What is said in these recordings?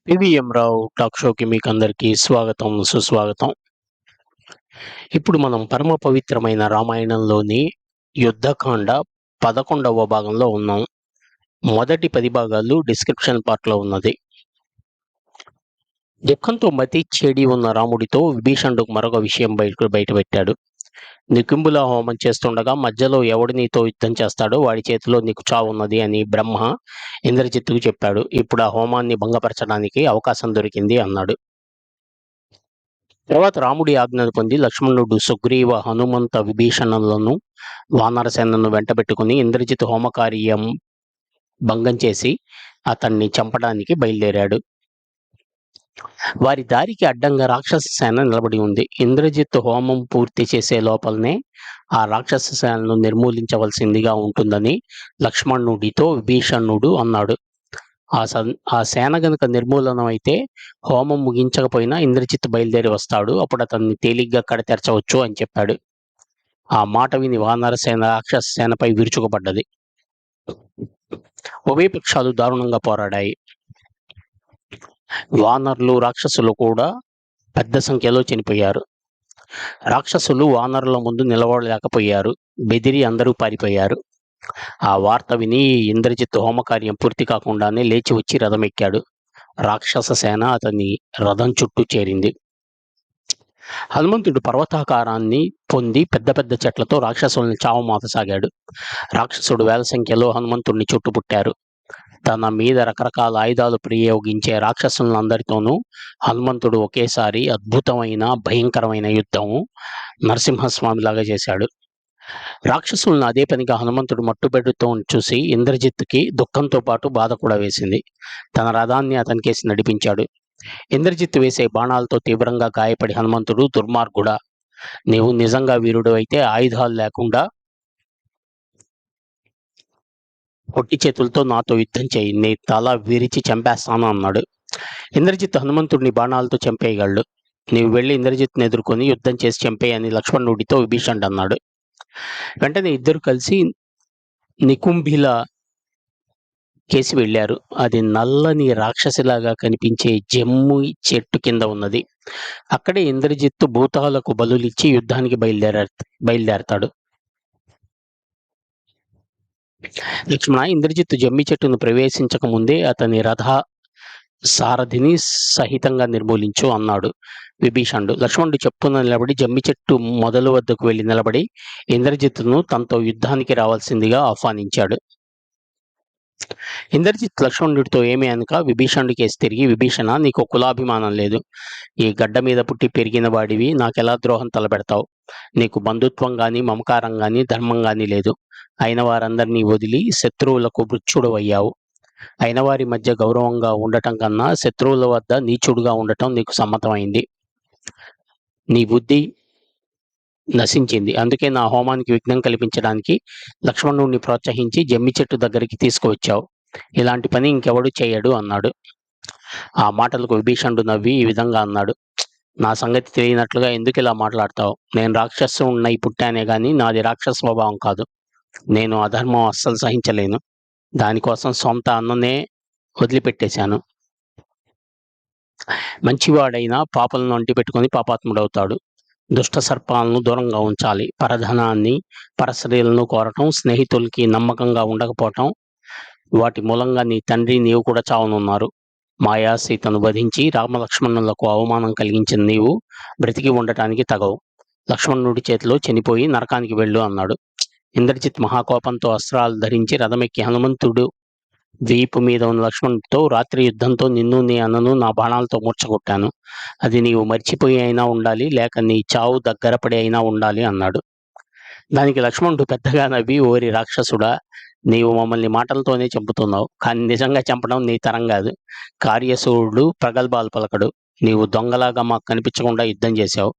పివిఎం రావు talk షోకి మీకందరికీ స్వాగతం, సుస్వాగతం. ఇప్పుడు మనం పరమ పవిత్రమైన రామాయణంలోని యుద్ధకాండ 11వ భాగంలో ఉన్నాం. మొదటి 10 భాగాలు డిస్క్రిప్షన్ పార్ట్‌లో ఉన్నది. దుఃఖంతో మతి చెడి ఉన్న రాముడితో విభీషణుడు మరొక విషయం బయటపెట్టాడు. నికుంభుల హోమం చేస్తుండగా మధ్యలో ఎవడు నీతో యుద్ధం చేస్తాడో వాడి చేతిలో నీకు చావున్నది అని బ్రహ్మ ఇంద్రజిత్తుకు చెప్పాడు. ఇప్పుడు ఆ హోమాన్ని భంగపరచడానికి అవకాశం దొరికింది అన్నాడు. తర్వాత రాముడి ఆజ్ఞను పొంది లక్ష్మణుడు, సుగ్రీవ, హనుమంత, విభీషణులను వానరసేనను వెంటబెట్టుకుని ఇంద్రజిత్ హోమకార్యం భంగం చేసి అతన్ని చంపడానికి బయలుదేరాడు. వారి దారికి అడ్డంగా రాక్షస సేన నిలబడి ఉంది. ఇంద్రజిత్ హోమం పూర్తి చేసే లోపలనే ఆ రాక్షస సేనను నిర్మూలించవలసిందిగా ఉంటుందని లక్ష్మణుడితో విభీషణుడు అన్నాడు. ఆ సేన గనుక నిర్మూలనం అయితే హోమం ముగించకపోయినా ఇంద్రజిత్ బయలుదేరి వస్తాడు. అప్పుడు అతన్ని తేలిగ్గా కడతెరచవచ్చు అని చెప్పాడు. ఆ మాట విని వానర సేన రాక్షస సేనపై విరుచుకుపడ్డది. ఉభయ పక్షాలు దారుణంగా పోరాడాయి. వానరులు, రాక్షసులు కూడా పెద్ద సంఖ్యలో చనిపోయారు. రాక్షసులు వానరుల ముందు నిలబడలేకపోయారు. బెదిరి అందరూ పారిపోయారు. ఆ వార్త విని ఇంద్రజిత్ హోమకార్యం పూర్తి కాకుండానే లేచి వచ్చి రథమెక్కాడు. రాక్షస సేన అతని రథం చుట్టూ చేరింది. హనుమంతుడు పర్వతాకారాన్ని పొంది పెద్ద పెద్ద చెట్లతో రాక్షసుల్ని చావమాతసాగాడు. రాక్షసుడు వేల సంఖ్యలో హనుమంతుడిని చుట్టుముట్టారు. తన మీద రకరకాల ఆయుధాలు ప్రయోగించే రాక్షసులందరితోనూ హనుమంతుడు ఒకేసారి అద్భుతమైన, భయంకరమైన యుద్ధం నరసింహస్వామిలాగా చేశాడు. రాక్షసులను అదే పనిగా హనుమంతుడు మట్టుబెడుతూ చూసి ఇంద్రజిత్తుకి దుఃఖంతో పాటు బాధ కూడా వేసింది. తన రథాన్ని అతనికేసి నడిపించాడు. ఇంద్రజిత్తు వేసే బాణాలతో తీవ్రంగా గాయపడి హనుమంతుడు, దుర్మార్గుడా, నీవు నిజంగా వీరుడు అయితే ఆయుధాలు లేకుండా పొట్టి చేతులతో నాతో యుద్ధం చేయి, నీ తల విరిచి చంపేస్తాను అన్నాడు. ఇంద్రజిత్ హనుమంతుడిని బాణాలతో చంపేయగలడు. నీవు వెళ్ళి ఇంద్రజిత్తుని ఎదుర్కొని యుద్ధం చేసి చంపేయని లక్ష్మణుడితో విభీషణుడు అన్నాడు. వెంటనే ఇద్దరు కలిసి నికుంభిల కేసి వెళ్ళారు. అది నల్లని రాక్షసిలాగా కనిపించే జమ్ము చెట్టు కింద ఉన్నది. అక్కడే ఇంద్రజిత్తు భూతాలకు బలులిచ్చి యుద్ధానికి బయలుదేరతాడు. లక్ష్మణ, ఇంద్రజిత్తు జమ్మి చెట్టును ప్రవేశించక ముందే అతని రథ సారథిని సహితంగా నిర్మూలించు అన్నాడు విభీషణుడు. లక్ష్మణుడు చెప్పున నిలబడి జమ్మి చెట్టు మొదలు వద్దకు వెళ్లి నిలబడి ఇంద్రజిత్తును తనతో యుద్ధానికి రావాల్సిందిగా ఆహ్వానించాడు. ఇంద్రజిత్ లక్ష్మణుడితో ఏమీ అనక విభీషణుడి కేసి తిరిగి, విభీషణ, నీకు కులాభిమానం లేదు. ఈ గడ్డ మీద పుట్టి పెరిగిన వాడివి నాకెలా ద్రోహం తలపెడతావు? నీకు బంధుత్వం గాని, మమకారం గాని, ధర్మం గాని లేదు. అయిన వారందరినీ వదిలి శత్రువులకు మృత్యుడు అయ్యావు. అయిన వారి మధ్య గౌరవంగా ఉండటం కన్నా శత్రువుల వద్ద నీచుడుగా ఉండటం నీకు సమ్మతమైంది. నీ బుద్ధి నశించింది. అందుకే నా హోమానికి విఘ్నం కల్పించడానికి లక్ష్మణుడిని ప్రోత్సహించి జమ్మి చెట్టు దగ్గరికి తీసుకువచ్చావు. ఇలాంటి పని ఇంకెవడు చేయడు అన్నాడు. ఆ మాటలకు విభీషణుడు నవ్వి ఈ విధంగా అన్నాడు. నా సంగతి తెలియనట్లుగా ఎందుకు ఇలా మాట్లాడతావు? నేను రాక్షసుడినై పుట్టానే గాని నాది రాక్షస స్వభావం కాదు. నేను అధర్మం అస్సలు సహించలేను. దానికోసం సొంత అన్ననే వదిలిపెట్టేశాను. మంచివాడైనా పాపలను అంటిపెట్టుకొని పాపాత్ముడవుతాడు. దుష్ట సర్పాలను దూరంగా ఉంచాలి. పరధనాన్ని, పరస్త్రీలను కోరటం, స్నేహితులకి నమ్మకంగా ఉండకపోవటం, వాటి మూలంగా నీ తండ్రి నీవు కూడా చావనున్నారు. మాయా సీతను వధించి రామలక్ష్మణులకు అవమానం కలిగించిన నీవు బ్రతికి ఉండటానికి తగవు. లక్ష్మణుడి చేతిలో చనిపోయి నరకానికి వెళ్ళు అన్నాడు. ఇంద్రజిత్ మహాకోపంతో అస్త్రాలు ధరించి రథమెక్కి హనుమంతుడు వీపు మీద ఉన్న లక్ష్మణుడితో, రాత్రి యుద్ధంతో నిన్ను, నీ అన్నను నా బాణాలతో మూర్చగొట్టాను. అది నీవు మర్చిపోయి అయినా ఉండాలి, లేక నీ చావు దగ్గర పడి అయినా ఉండాలి అన్నాడు. దానికి లక్ష్మణుడు పెద్దగా నవ్వి, ఓరి రాక్షసుడా, నీవు మమ్మల్ని మాటలతోనే చంపుతున్నావు, కానీ నిజంగా చంపడం నీ తరం కాదు. కార్యసూరుడు ప్రగల్భాలు పలకడు. నీవు దొంగలాగా మాకు కనిపించకుండా యుద్ధం చేశావు.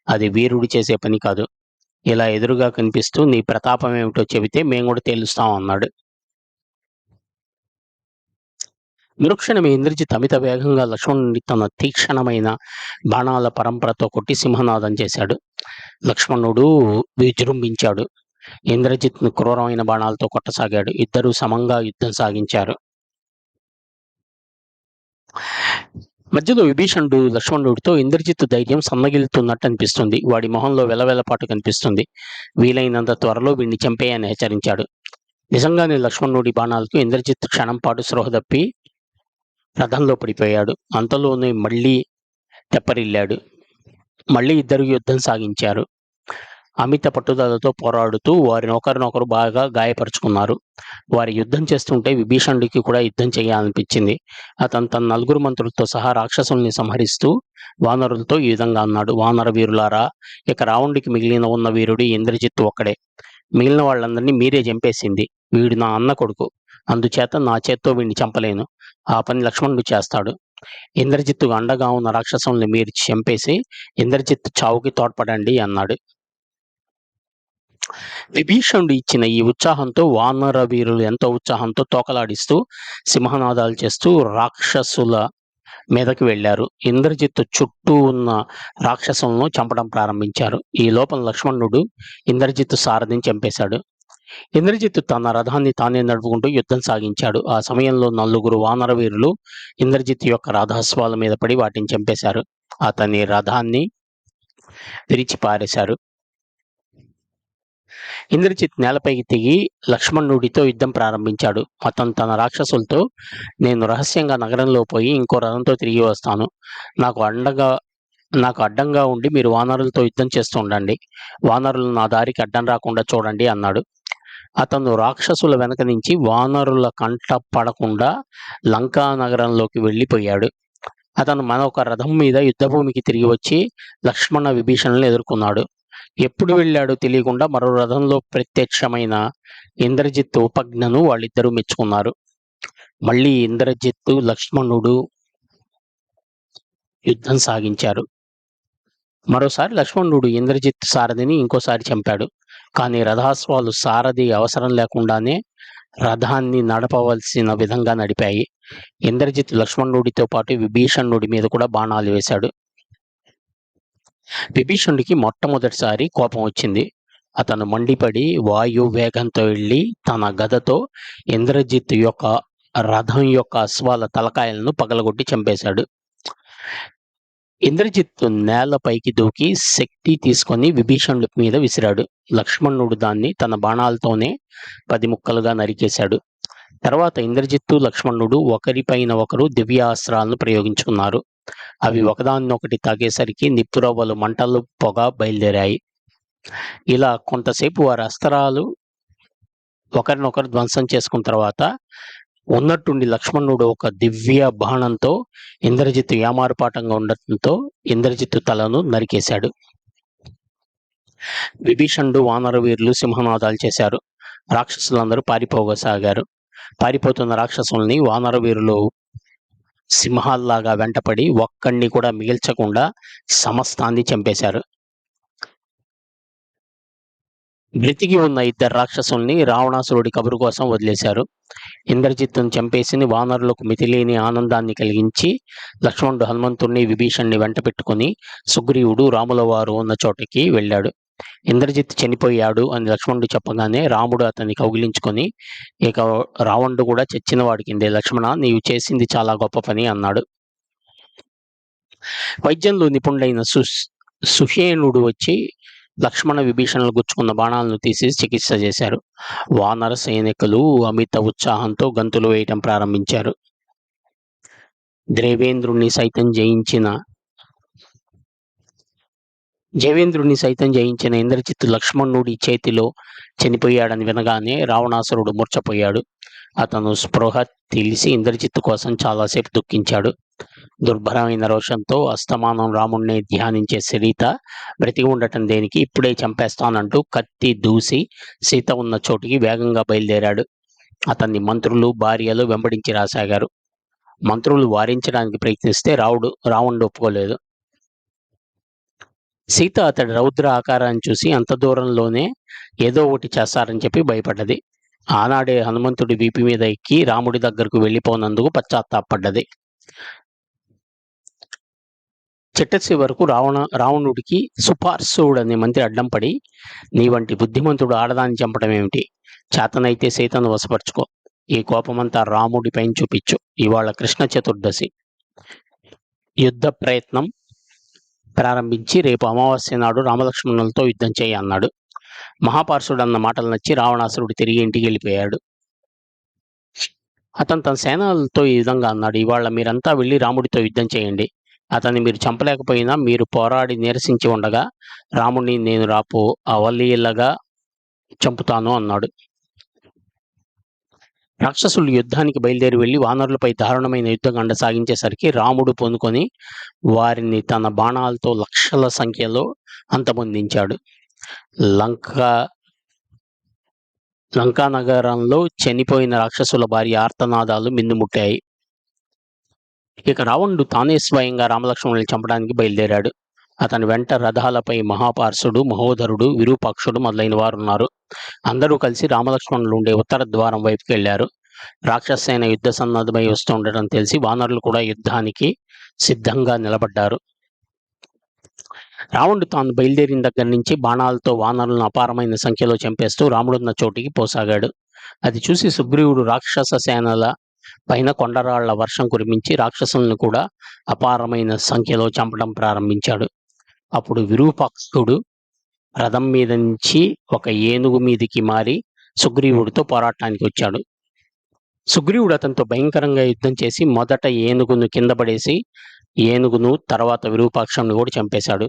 అది వీరుడు చేసే పని కాదు. ఇలా ఎదురుగా కనిపిస్తూ నీ ప్రతాపం ఏమిటో చెబితే మేము కూడా తేలుస్తాం అన్నాడు. మరుక్షణమే ఇంద్రజిత్ అమిత వేగంగా లక్ష్మణుడిని తన తీక్షణమైన బాణాల పరంపరతో కొట్టి సింహనాదం చేశాడు. లక్ష్మణుడు విజృంభించాడు. ఇంద్రజిత్ను క్రూరమైన బాణాలతో కొట్టసాగాడు. ఇద్దరూ సమంగా యుద్ధం సాగించారు. మధ్యలో విభీషణుడు లక్ష్మణుడితో ఇంద్రజిత్తు ధైర్యం సన్నగిల్లుతున్నట్టు అనిపిస్తుంది. వాడి మొహంలో వెలవెలపాటు కనిపిస్తుంది. వీలైనంత త్వరలో వీడిని చంపేయని హెచ్చరించాడు. నిజంగానే లక్ష్మణుడి బాణాలకు ఇంద్రజిత్తు క్షణం పాటు స్పృహ తప్పి రథంలో పడిపోయాడు. అంతలోనే మళ్ళీ తెప్పరిల్లాడు. మళ్ళీ ఇద్దరు యుద్ధం సాగించారు. అమిత పట్టుదలతో పోరాడుతూ వారిని ఒకరినొకరు బాగా గాయపరుచుకున్నారు. వారి యుద్ధం చేస్తుంటే విభీషణుడికి కూడా యుద్ధం చేయాలనిపించింది. అతను తన నలుగురు మంత్రులతో సహా రాక్షసుల్ని సంహరిస్తూ వానరులతో ఈ విధంగా అన్నాడు: వానర వీరులారా, ఇక రావణుడికి మిగిలిన ఉన్న వీరుడు ఇంద్రజిత్తు ఒక్కడే. మిగిలిన వాళ్ళందరినీ మీరే చంపేసింది. వీడు నా అన్న కొడుకు. అందుచేత నా చేత్తో వీడిని చంపలేను. ఆ పని లక్ష్మణుడు చేస్తాడు. ఇంద్రజిత్తుకు అండగా ఉన్న రాక్షసుల్ని మీరు చంపేసి ఇంద్రజిత్తు చావుకి తోడ్పడండి అన్నాడు. విభీషణుడు ఇచ్చిన ఈ ఉత్సాహంతో వానర వీరులు ఎంతో ఉత్సాహంతో తోకలాడిస్తూ సింహనాదాలు చేస్తూ రాక్షసుల మీదకి వెళ్లారు. ఇంద్రజిత్తు చుట్టూ ఉన్న రాక్షసులను చంపడం ప్రారంభించారు. ఈ లోపల లక్ష్మణుడు ఇంద్రజిత్తు సారథిని చంపేశాడు. ఇంద్రజిత్తు తన రథాన్ని తానే నడుపుకుంటూ యుద్ధం సాగించాడు. ఆ సమయంలో నలుగురు వానర వీరులు ఇంద్రజిత్తు యొక్క రథాశ్వాల మీద పడి వాటిని చంపేశారు. అతని రథాన్ని విరిచి పారేశారు. ఇంద్రజిత్ నేలపైకి దిగి లక్ష్మణుడితో యుద్ధం ప్రారంభించాడు. అతను తన రాక్షసులతో, నేను రహస్యంగా నగరంలో పోయి ఇంకో రథంతో తిరిగి వస్తాను. నాకు అడ్డంగా ఉండి మీరు వానరులతో యుద్ధం చేస్తూ ఉండండి. వానరులు నా దారికి అడ్డం రాకుండా చూడండి అన్నాడు. అతను రాక్షసుల వెనక నుంచి వానరుల కంట పడకుండా లంకా నగరంలోకి వెళ్ళిపోయాడు. అతను మరొక రథం మీద యుద్ధభూమికి తిరిగి వచ్చి లక్ష్మణ విభీషణులను ఎదుర్కొన్నాడు. ఎప్పుడు వెళ్ళాడో తెలియకుండా మరో రథంలో ప్రత్యక్షమైన ఇంద్రజిత్తు ఉపజ్ఞను వాళ్ళిద్దరూ మెచ్చుకున్నారు. మళ్ళీ ఇంద్రజిత్తు లక్ష్మణుడు యుద్ధం సాగించారు. మరోసారి లక్ష్మణుడు ఇంద్రజిత్ సారథిని ఇంకోసారి చంపాడు. కానీ రథాశ్వాలు సారథి అవసరం లేకుండానే రథాన్ని నడపవలసిన విధంగా నడిపాయి. ఇంద్రజిత్ లక్ష్మణుడితో పాటు విభీషణుడి మీద కూడా బాణాలు వేశాడు. విభీషణుడికి మొట్టమొదటిసారి కోపం వచ్చింది. అతను మండిపడి వాయు వేగంతో వెళ్ళి తన గదతో ఇంద్రజిత్ యొక్క రథం యొక్క అశ్వాల తలకాయలను పగలగొట్టి చంపేశాడు. ఇంద్రజిత్ నేలపైకి దూకి శక్తి తీసుకొని విభీషణుడి మీద విసిరాడు. లక్ష్మణుడు దాన్ని తన బాణాలతోనే 10 ముక్కలుగా నరికేశాడు. తర్వాత ఇంద్రజిత్తు లక్ష్మణుడు ఒకరిపైన ఒకరు దివ్యాస్త్రాలను ప్రయోగించుకున్నారు. అవి ఒకదాన్నొకటి తాగేసరికి నిప్పురవ్వలు మంటలు పొగ బయలుదేరాయి. ఇలా కొంతసేపు వారి అస్త్రాలు ఒకరినొకరు ధ్వంసం చేసుకున్న తర్వాత ఉన్నట్టుండి లక్ష్మణుడు ఒక దివ్య బాణంతో ఇంద్రజిత్తు ఏమారుపాటంగా ఉండటంతో ఇంద్రజిత్తు తలను నరికేశాడు. విభీషణుడు వానర వీరులు సింహనాదాలు చేశారు. రాక్షసులందరూ పారిపోసాగారు. పారిపోతున్న రాక్షసుల్ని వానర వీరులు సింహాల్లాగా వెంటపడి ఒక్కడిని కూడా మిగిల్చకుండా సమస్తాన్ని చంపేశారు. బ్రతికి ఉన్న ఇద్దరు రాక్షసుల్ని రావణాసురుడి కబురు కోసం వదిలేశారు. ఇంద్రజిత్తును చంపేసిన వానరులకు మితిలేని ఆనందాన్ని కలిగించి లక్ష్మణుడు హనుమంతుణ్ణి విభీషణ్ణి వెంట పెట్టుకుని సుగ్రీవుడు రాముల వారు ఉన్న చోటకి వెళ్ళాడు. ఇంద్రజిత్ చనిపోయాడు అని లక్ష్మణుడు చెప్పగానే రాముడు అతన్ని కౌగిలించుకొని, ఇక రావణుడు కూడా చచ్చిన వాడి కిందే. లక్ష్మణ, నీవు చేసింది చాలా గొప్ప పని అన్నాడు. వైద్యంలో నిపుణుడైన సుషేణుడు వచ్చి లక్ష్మణ విభీషణులు గుచ్చుకున్న బాణాలను తీసి చికిత్స చేశారు. వానర సైనికులు అమిత ఉత్సాహంతో గంతులు వేయటం ప్రారంభించారు. దేవేంద్రుణ్ణి సైతం జయించిన ఇంద్రజిత్తు లక్ష్మణుడి చేతిలో చనిపోయాడని వినగానే రావణాసురుడు మూర్ఛపోయాడు. అతను స్పృహ తెలిసి ఇంద్రజిత్తు కోసం చాలాసేపు దుఃఖించాడు. దుర్భరమైన రోషంతో అస్తమానం రాముణ్ణి ధ్యానించే సీత బ్రతికి ఉండటం దేనికి, ఇప్పుడే చంపేస్తానంటూ కత్తి దూసి సీత ఉన్న చోటికి వేగంగా బయలుదేరాడు. అతన్ని మంత్రులు భార్యలు వెంబడించి రాసాగారు. మంత్రులు వారించడానికి ప్రయత్నిస్తే రావణుడు ఒప్పుకోలేదు. సీత అతడి రౌద్ర ఆకారాన్ని చూసి అంత దూరంలోనే ఏదో ఒకటి చేస్తారని చెప్పి భయపడ్డది. ఆనాడే హనుమంతుడి వీపు మీద ఎక్కి రాముడి దగ్గరకు వెళ్ళిపోనందుకు పశ్చాత్తాపడ్డది. చిట్టసి వరకు రావణుడికి సుపార్శ్వుడు అనే మంత్రి అడ్డం పడి, నీ వంటి బుద్ధిమంతుడు ఆడదాన్ని చంపడం ఏమిటి? చేతనైతే సీతను వశపరుచుకో. ఈ కోపమంతా రాముడిపైన చూపించు. ఇవాళ కృష్ణ చతుర్దశి. యుద్ధ ప్రయత్నం ప్రారంభించి రేపు అమావాస్య నాడు రామలక్ష్మణులతో యుద్ధం చేయి అన్నాడు. మహాపార్షుడు అన్న మాటలు నచ్చి రావణాసురుడు తిరిగి ఇంటికి వెళ్ళిపోయాడు. అతను తన సేనలతో ఈ విధంగా అన్నాడు, ఇవాళ మీరంతా వెళ్ళి రాముడితో యుద్ధం చేయండి. అతన్ని మీరు చంపలేకపోయినా మీరు పోరాడి నీరసించి ఉండగా రాముడిని నేను రాపు అవలీలగా చంపుతాను అన్నాడు. రాక్షసులు యుద్ధానికి బయలుదేరి వెళ్లి వానరులపై దారుణమైన యుద్ధగండ సాగించేసరికి రాముడు పొందుకొని వారిని తన బాణాలతో లక్షల సంఖ్యలో అంతమొందించాడు. లంకా నగరంలో చనిపోయిన రాక్షసుల భారీ ఆర్తనాదాలు మిన్నుముట్టాయి. ఇక రావణుడు తానే స్వయంగా రామలక్ష్మణుల్ని చంపడానికి బయలుదేరాడు. అతని వెంట రథాలపై మహాపార్షుడు, మహోదరుడు, విరూపాక్షుడు మొదలైన వారున్నారు. అందరూ కలిసి రామలక్ష్మణులు ఉండే ఉత్తర ద్వారం వైపుకి వెళ్లారు. రాక్షసేన యుద్ధ సన్నద్ధమై వస్తుండటం తెలిసి వానరులు కూడా యుద్ధానికి సిద్ధంగా నిలబడ్డారు. రావణుడు తాను బయలుదేరిన దగ్గర నుంచి బాణాలతో వానరులను అపారమైన సంఖ్యలో చంపేస్తూ రాముడున్న చోటికి పోసాగాడు. అది చూసి సుగ్రీవుడు రాక్షస సేనల పైన కొండరాళ్ల వర్షం కురిపించి రాక్షసులను కూడా అపారమైన సంఖ్యలో చంపడం ప్రారంభించాడు. అప్పుడు విరూపాక్షుడు రథం మీద నుంచి ఒక ఏనుగు మీదికి మారి సుగ్రీవుడితో పోరాటానికి వచ్చాడు. సుగ్రీవుడు అతనితో భయంకరంగా యుద్ధం చేసి మొదట ఏనుగును కింద పడేసి ఏనుగును తర్వాత విరూపాక్షుని కూడా చంపేశాడు.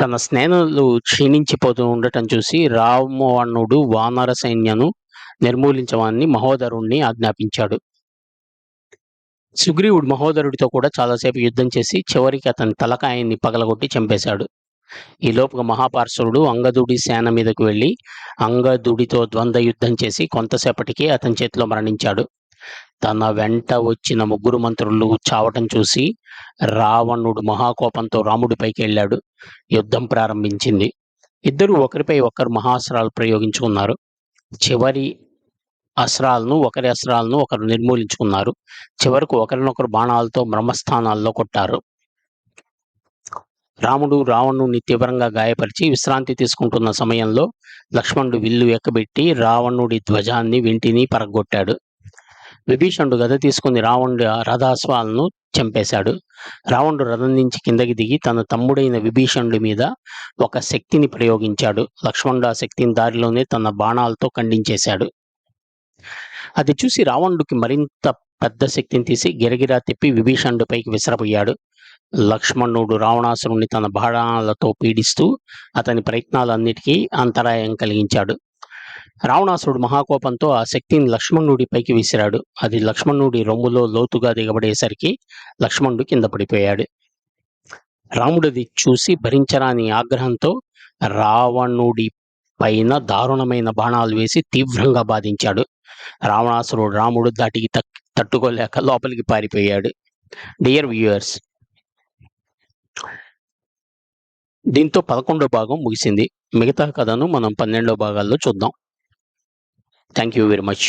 తన స్నేహితులు క్షీణించిపోతూ ఉండటం చూసి రావణుడు వానర సైన్యను నిర్మూలించమని మహోదరుణ్ణి ఆజ్ఞాపించాడు. సుగ్రీవుడు మహోదరుడితో కూడా చాలాసేపు యుద్ధం చేసి చివరికి అతని తలకాయన్ని పగలగొట్టి చంపేశాడు. ఈ లోపుగా మహాపార్షుడు అంగదుడి సేన మీదకు వెళ్లి అంగదుడితో ద్వంద్వ యుద్ధం చేసి కొంతసేపటికి అతని చేతిలో మరణించాడు. తన వెంట వచ్చిన 3 మంత్రులు చావటం చూసి రావణుడు మహాకోపంతో రాముడిపైకి వెళ్ళాడు. యుద్ధం ప్రారంభించింది. ఇద్దరు ఒకరిపై ఒకరు మహాస్త్రాలు ప్రయోగించుకున్నారు. ఒకరి అస్త్రాలను ఒకరు నిర్మూలించుకున్నారు. చివరకు ఒకరినొకరు బాణాలతో బ్రహ్మస్థానాల్లో కొట్టారు. రాముడు రావణుడిని తీవ్రంగా గాయపరిచి విశ్రాంతి తీసుకుంటున్న సమయంలో లక్ష్మణుడు విల్లు ఎక్కబెట్టి రావణుడి ధ్వజాన్ని వెంటిని పరగొట్టాడు. విభీషణుడు గద తీసుకుని రావణుడి రథాశ్వాలను చంపేశాడు. రావణుడు రథం నుంచి కిందకి దిగి తన తమ్ముడైన విభీషణుడి మీద ఒక శక్తిని ప్రయోగించాడు. లక్ష్మణుడు ఆ శక్తిని దారిలోనే తన బాణాలతో ఖండించేశాడు. అది చూసి రావణుడికి మరింత పెద్ద శక్తిని తీసి గిరగిరా తిప్పి విభీషణుడిపైకి విసరబోయాడు. లక్ష్మణుడు రావణాసురుణ్ణి తన బాణాలతో పీడిస్తూ అతని ప్రయత్నాలన్నిటికీ అంతరాయం కలిగించాడు. రావణాసురుడు మహాకోపంతో ఆ శక్తిని లక్ష్మణుడిపైకి విసిరాడు. అది లక్ష్మణుడి రొమ్ములో లోతుగా దిగబడేసరికి లక్ష్మణుడు కింద పడిపోయాడు. రాముడిది చూసి భరించరాని ఆగ్రహంతో రావణుడి పైన దారుణమైన బాణాలు వేసి తీవ్రంగా బాధించాడు. రావణాసురుడు రాముడు దాటికి తట్టుకోలేక లోపలికి పారిపోయాడు. డియర్ వ్యూయర్స్, దీంతో 11వ భాగం ముగిసింది. మిగతా కథను మనం 12వ భాగాల్లో చూద్దాం. Thank you very much.